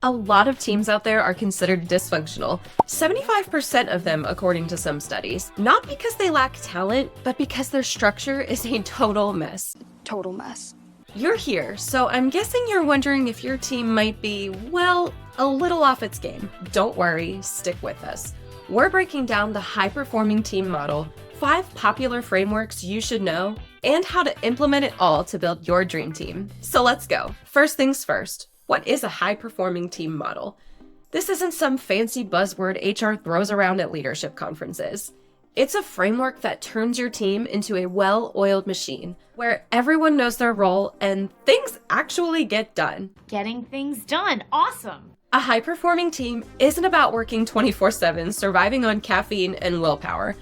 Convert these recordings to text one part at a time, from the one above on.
A lot of teams out there are considered dysfunctional, 75% of them according to some studies. Not because they lack talent, but because their structure is a total mess. Total mess. You're here, so I'm guessing you're wondering if your team might be, well, a little off its game. Don't worry, stick with us. We're breaking down the high-performing team model, 5 popular frameworks you should know, and how to implement it all to build your dream team. So let's go. First things first. What is a high-performing team model? This isn't some fancy buzzword HR throws around at leadership conferences. It's a framework that turns your team into a well-oiled machine, where everyone knows their role and things actually get done. Getting things done. Awesome. A high-performing team isn't about working 24/7, surviving on caffeine and willpower.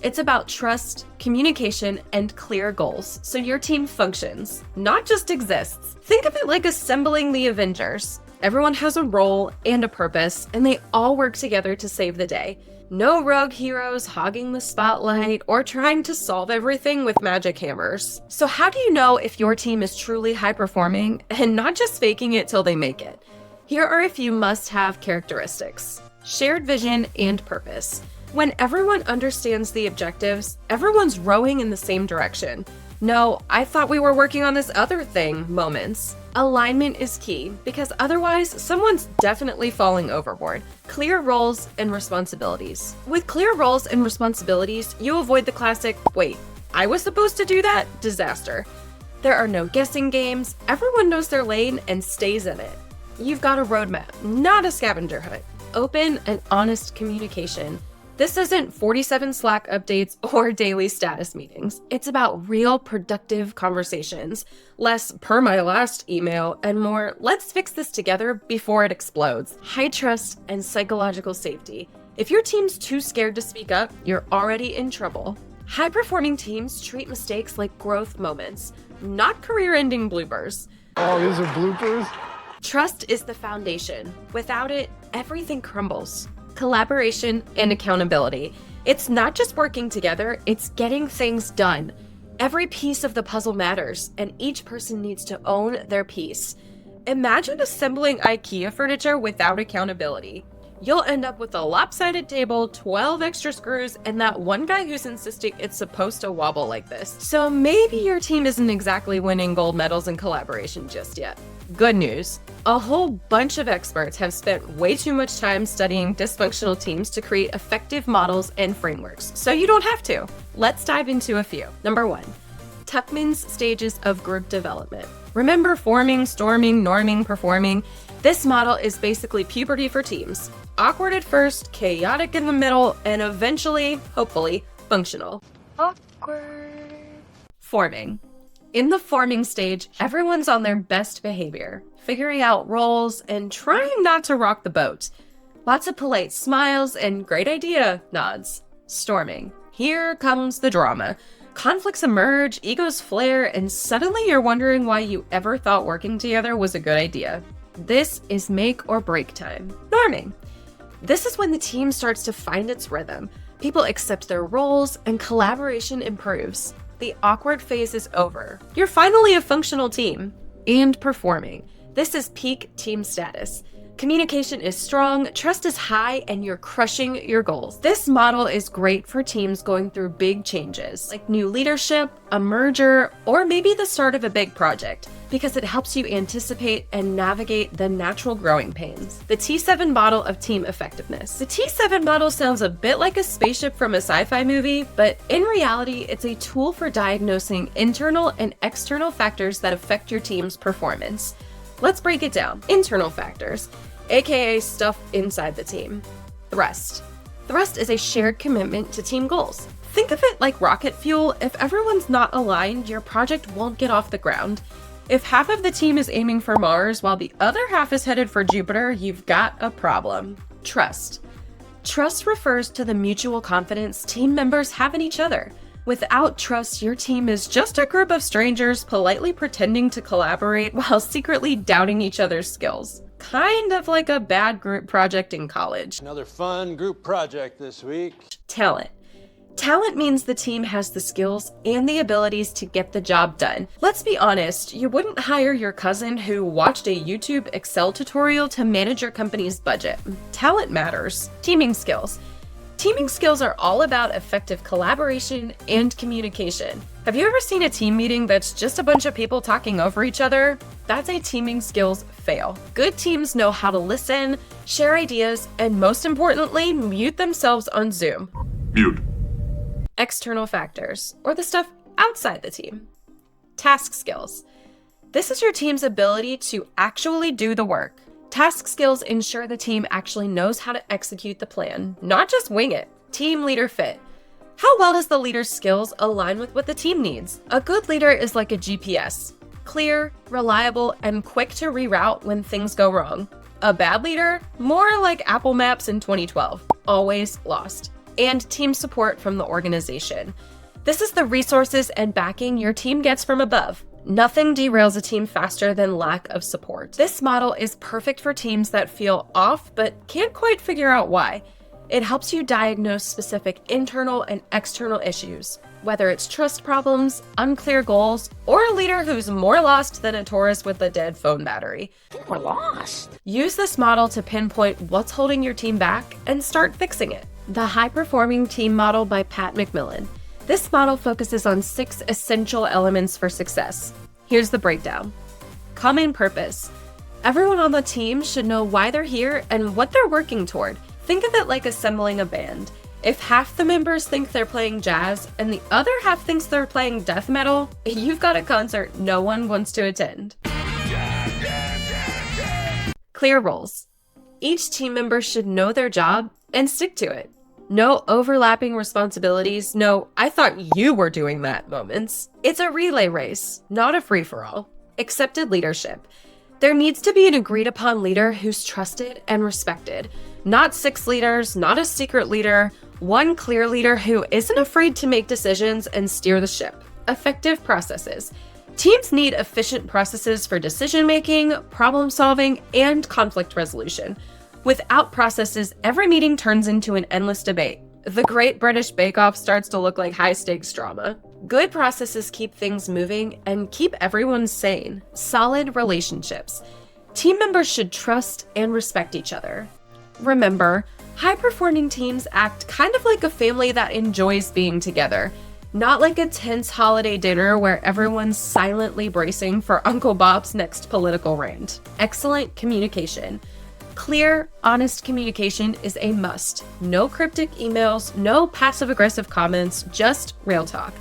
It's about trust, communication, and clear goals, so your team functions, not just exists. Think of it like assembling the Avengers. Everyone has a role and a purpose, and they all work together to save the day. No rogue heroes hogging the spotlight or trying to solve everything with magic hammers. So how do you know if your team is truly high-performing and not just faking it till they make it? Here are a few must-have characteristics. Shared vision and purpose. When everyone understands the objectives, everyone's rowing in the same direction. No, I thought we were working on this other thing moments. Alignment is key, because otherwise, someone's definitely falling overboard. Clear roles and responsibilities. With clear roles and responsibilities, you avoid the classic, wait, I was supposed to do that? Disaster. There are no guessing games, everyone knows their lane and stays in it. You've got a roadmap, not a scavenger hunt. Open and honest communication. This isn't 47 Slack updates or daily status meetings. It's about real, productive conversations. Less per my last email and more, let's fix this together before it explodes. High trust and psychological safety. If your team's too scared to speak up, you're already in trouble. High-performing teams treat mistakes like growth moments, not career-ending bloopers. Oh, these are bloopers? Trust is the foundation. Without it, everything crumbles. Collaboration and accountability. It's not just working together, it's getting things done. Every piece of the puzzle matters, and each person needs to own their piece. Imagine assembling IKEA furniture without accountability. You'll end up with a lopsided table, 12 extra screws, and that one guy who's insisting it's supposed to wobble like this. So maybe your team isn't exactly winning gold medals in collaboration just yet. Good news. A whole bunch of experts have spent way too much time studying dysfunctional teams to create effective models and frameworks, so you don't have to. Let's dive into a few. Number 1, Tuckman's stages of group development. Remember forming, storming, norming, performing? This model is basically puberty for teams. Awkward at first, chaotic in the middle, and eventually, hopefully, functional. Awkward. Forming. In the forming stage, everyone's on their best behavior, figuring out roles and trying not to rock the boat. Lots of polite smiles and great idea nods. Storming. Here comes the drama. Conflicts emerge, egos flare, and suddenly you're wondering why you ever thought working together was a good idea. This is make or break time. Norming. This is when the team starts to find its rhythm. People accept their roles and collaboration improves. The awkward phase is over. You're finally a functional team. And performing. This is peak team status. Communication is strong, trust is high, and you're crushing your goals. This model is great for teams going through big changes, like new leadership, a merger, or maybe the start of a big project, because it helps you anticipate and navigate the natural growing pains. The T7 model of team effectiveness. The T7 model sounds a bit like a spaceship from a sci-fi movie, but in reality, it's a tool for diagnosing internal and external factors that affect your team's performance. Let's break it down. Internal factors, aka stuff inside the team. Thrust. Thrust is a shared commitment to team goals. Think of it like rocket fuel. If everyone's not aligned, your project won't get off the ground. If half of the team is aiming for Mars while the other half is headed for Jupiter, you've got a problem. Trust. Trust refers to the mutual confidence team members have in each other. Without trust, your team is just a group of strangers politely pretending to collaborate while secretly doubting each other's skills. Kind of like a bad group project in college. Another fun group project this week. Talent. Talent means the team has the skills and the abilities to get the job done. Let's be honest, you wouldn't hire your cousin who watched a YouTube Excel tutorial to manage your company's budget. Talent matters. Teaming skills. Teaming skills are all about effective collaboration and communication. Have you ever seen a team meeting that's just a bunch of people talking over each other? That's a teaming skills fail. Good teams know how to listen, share ideas, and most importantly, mute themselves on Zoom. Mute. External factors, or the stuff outside the team. Task skills. This is your team's ability to actually do the work. Task skills ensure the team actually knows how to execute the plan, not just wing it. Team leader fit. How well does the leader's skills align with what the team needs? A good leader is like a GPS. Clear, reliable, and quick to reroute when things go wrong. A bad leader? More like Apple Maps in 2012. Always lost. And team support from the organization. This is the resources and backing your team gets from above. Nothing derails a team faster than lack of support. This model is perfect for teams that feel off but can't quite figure out why. It helps you diagnose specific internal and external issues, whether it's trust problems, unclear goals, or a leader who's more lost than a tourist with a dead phone battery. We're lost. Use this model to pinpoint what's holding your team back and start fixing it. The High-Performing Team Model by Pat MacMillan. This model focuses on 6 essential elements for success. Here's the breakdown. Common purpose. Everyone on the team should know why they're here and what they're working toward. Think of it like assembling a band. If half the members think they're playing jazz and the other half thinks they're playing death metal, you've got a concert no one wants to attend. Clear roles. Each team member should know their job and stick to it. No overlapping responsibilities, no "I thought you were doing that" moments. It's a relay race, not a free-for-all. Accepted leadership. There needs to be an agreed-upon leader who's trusted and respected. Not 6 leaders, not a secret leader, one clear leader who isn't afraid to make decisions and steer the ship. Effective processes. Teams need efficient processes for decision-making, problem-solving, and conflict resolution. Without processes, every meeting turns into an endless debate. The Great British Bake Off starts to look like high-stakes drama. Good processes keep things moving and keep everyone sane. Solid relationships. Team members should trust and respect each other. Remember, high-performing teams act kind of like a family that enjoys being together, not like a tense holiday dinner where everyone's silently bracing for Uncle Bob's next political rant. Excellent communication. Clear, honest communication is a must. No cryptic emails, no passive-aggressive comments, just real talk.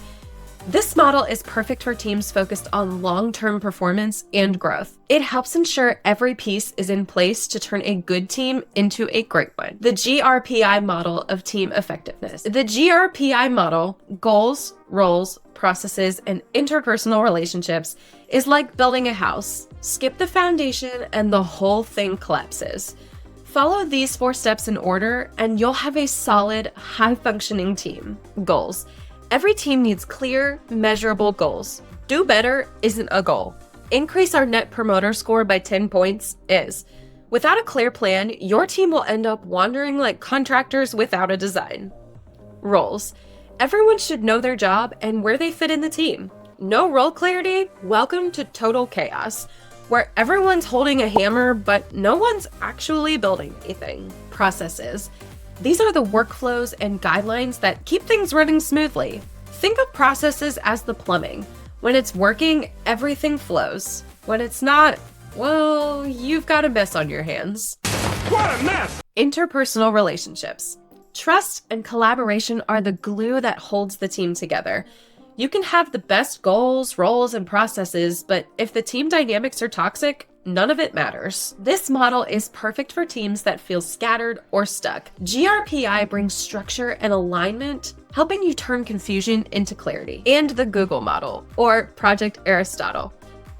This model is perfect for teams focused on long-term performance and growth. It helps ensure every piece is in place to turn a good team into a great one. The GRPI model of team effectiveness. The GRPI model, goals, roles, processes, and interpersonal relationships, is like building a house. Skip the foundation and the whole thing collapses. Follow these 4 steps in order and you'll have a solid, high-functioning team. Goals. Every team needs clear, measurable goals. Do better isn't a goal. Increase our net promoter score by 10 points is. Without a clear plan, your team will end up wandering like contractors without a design. Roles. Everyone should know their job and where they fit in the team. No role clarity? Welcome to total chaos, where everyone's holding a hammer but no one's actually building anything. Processes. These are the workflows and guidelines that keep things running smoothly. Think of processes as the plumbing. When it's working, everything flows. When it's not, well, you've got a mess on your hands. What a mess! Interpersonal relationships. Trust and collaboration are the glue that holds the team together. You can have the best goals, roles, and processes, but if the team dynamics are toxic, none of it matters. This model is perfect for teams that feel scattered or stuck. GRPI brings structure and alignment, helping you turn confusion into clarity. And the Google model, or Project Aristotle.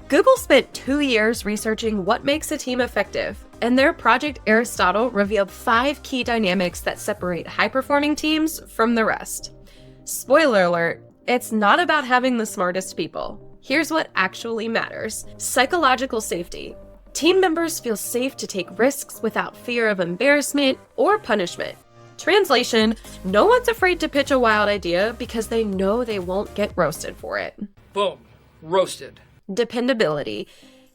Google spent 2 years researching what makes a team effective, and their Project Aristotle revealed 5 key dynamics that separate high-performing teams from the rest. Spoiler alert, it's not about having the smartest people. Here's what actually matters. Psychological safety. Team members feel safe to take risks without fear of embarrassment or punishment. Translation, no one's afraid to pitch a wild idea because they know they won't get roasted for it. Boom. Roasted. Dependability.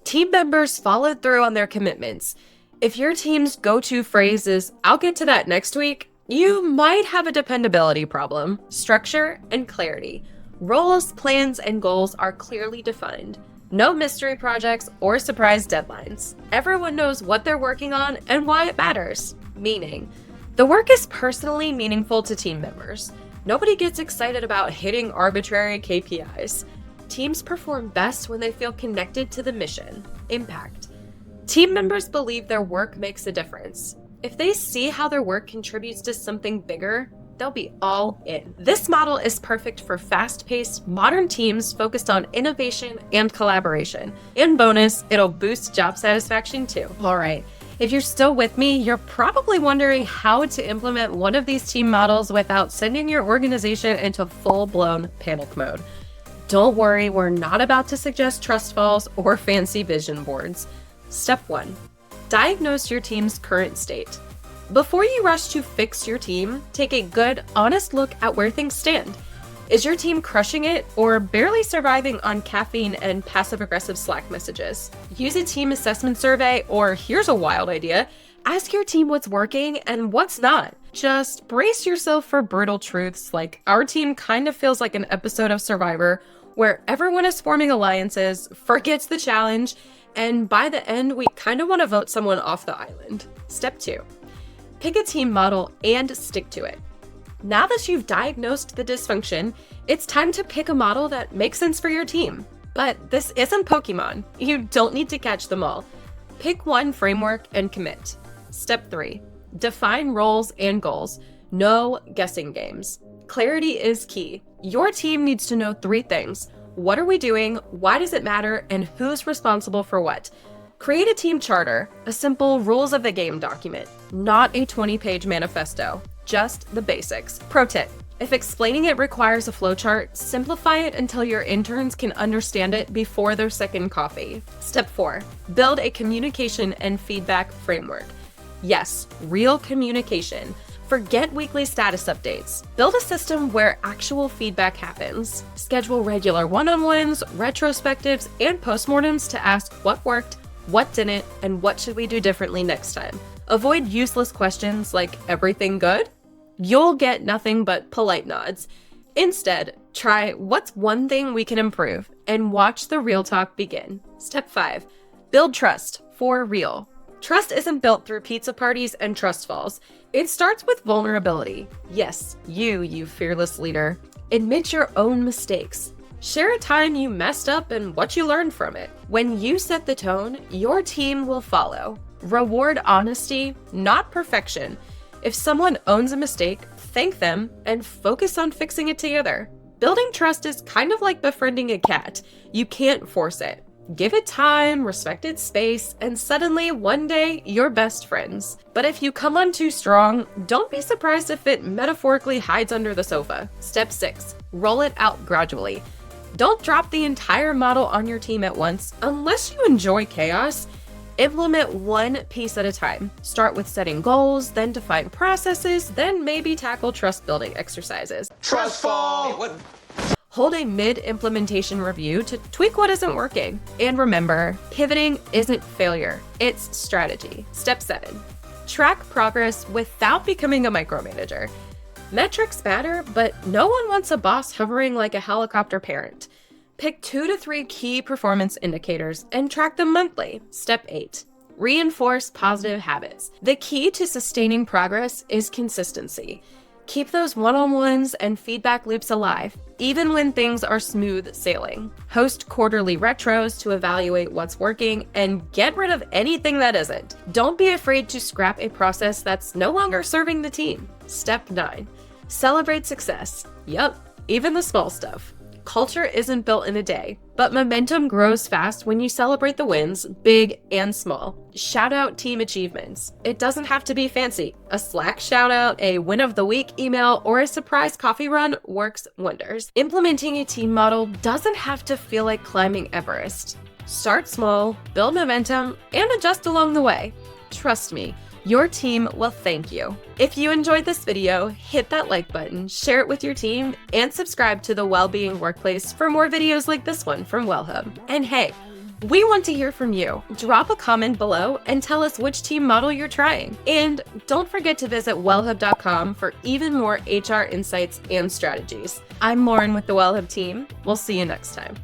Team members followed through on their commitments. If your team's go-to phrase is, "I'll get to that next week," you might have a dependability problem. Structure and clarity. Roles, plans, and goals are clearly defined. No mystery projects or surprise deadlines. Everyone knows what they're working on and why it matters. Meaning. The work is personally meaningful to team members. Nobody gets excited about hitting arbitrary KPIs. Teams perform best when they feel connected to the mission. Impact. Team members believe their work makes a difference. If they see how their work contributes to something bigger, they'll be all in. This model is perfect for fast-paced, modern teams focused on innovation and collaboration. And bonus, it'll boost job satisfaction too. All right, if you're still with me, you're probably wondering how to implement one of these team models without sending your organization into full-blown panic mode. Don't worry, we're not about to suggest trust falls or fancy vision boards. Step 1. Diagnose your team's current state. Before you rush to fix your team, take a good, honest look at where things stand. Is your team crushing it or barely surviving on caffeine and passive-aggressive Slack messages? Use a team assessment survey, or here's a wild idea, ask your team what's working and what's not. Just brace yourself for brutal truths like our team kind of feels like an episode of Survivor where everyone is forming alliances, forgets the challenge, and by the end, we kind of want to vote someone off the island. Step 2. Pick a team model and stick to it. Now that you've diagnosed the dysfunction, it's time to pick a model that makes sense for your team. But this isn't Pokemon. You don't need to catch them all. Pick one framework and commit. Step 3. Define roles and goals. No guessing games. Clarity is key. Your team needs to know 3 things. What are we doing? Why does it matter? And who's responsible for what? Create a team charter, a simple rules of the game document, not a 20-page manifesto, just the basics. Pro tip, if explaining it requires a flowchart, simplify it until your interns can understand it before their second coffee. Step 4, build a communication and feedback framework. Yes, real communication. Forget weekly status updates. Build a system where actual feedback happens. Schedule regular one-on-ones, retrospectives, and postmortems to ask what worked, what didn't, and what should we do differently next time. Avoid useless questions like, everything good? You'll get nothing but polite nods. Instead, try what's one thing we can improve and watch the real talk begin. Step 5, build trust for real. Trust isn't built through pizza parties and trust falls. It starts with vulnerability. Yes, you fearless leader. Admit your own mistakes. Share a time you messed up and what you learned from it. When you set the tone, your team will follow. Reward honesty, not perfection. If someone owns a mistake, thank them and focus on fixing it together. Building trust is kind of like befriending a cat. You can't force it. Give it time, respect its space, and suddenly, one day, you're best friends. But if you come on too strong, don't be surprised if it metaphorically hides under the sofa. Step 6, roll it out gradually. Don't drop the entire model on your team at once unless you enjoy chaos. Implement one piece at a time. Start with setting goals, then define processes, then maybe tackle trust building exercises. Trust fall! Hold a mid-implementation review to tweak what isn't working. And remember, pivoting isn't failure, it's strategy. Step 7, track progress without becoming a micromanager. Metrics matter, but no one wants a boss hovering like a helicopter parent. Pick 2 to 3 key performance indicators and track them monthly. Step 8, reinforce positive habits. The key to sustaining progress is consistency. Keep those one-on-ones and feedback loops alive, even when things are smooth sailing. Host quarterly retros to evaluate what's working and get rid of anything that isn't. Don't be afraid to scrap a process that's no longer serving the team. Step 9, celebrate success. Yup, even the small stuff. Culture isn't built in a day, but momentum grows fast when you celebrate the wins, big and small. Shout out team achievements. It doesn't have to be fancy. A Slack shout out, a win of the week email, or a surprise coffee run works wonders. Implementing a team model doesn't have to feel like climbing Everest. Start small, build momentum, and adjust along the way. Trust me, Your team will thank you. If you enjoyed this video, hit that like button, share it with your team, and subscribe to the Wellbeing Workplace for more videos like this one from Wellhub. And hey, we want to hear from you. Drop a comment below and tell us which team model you're trying. And don't forget to visit wellhub.com for even more HR insights and strategies. I'm Lauren with the Wellhub team. We'll see you next time.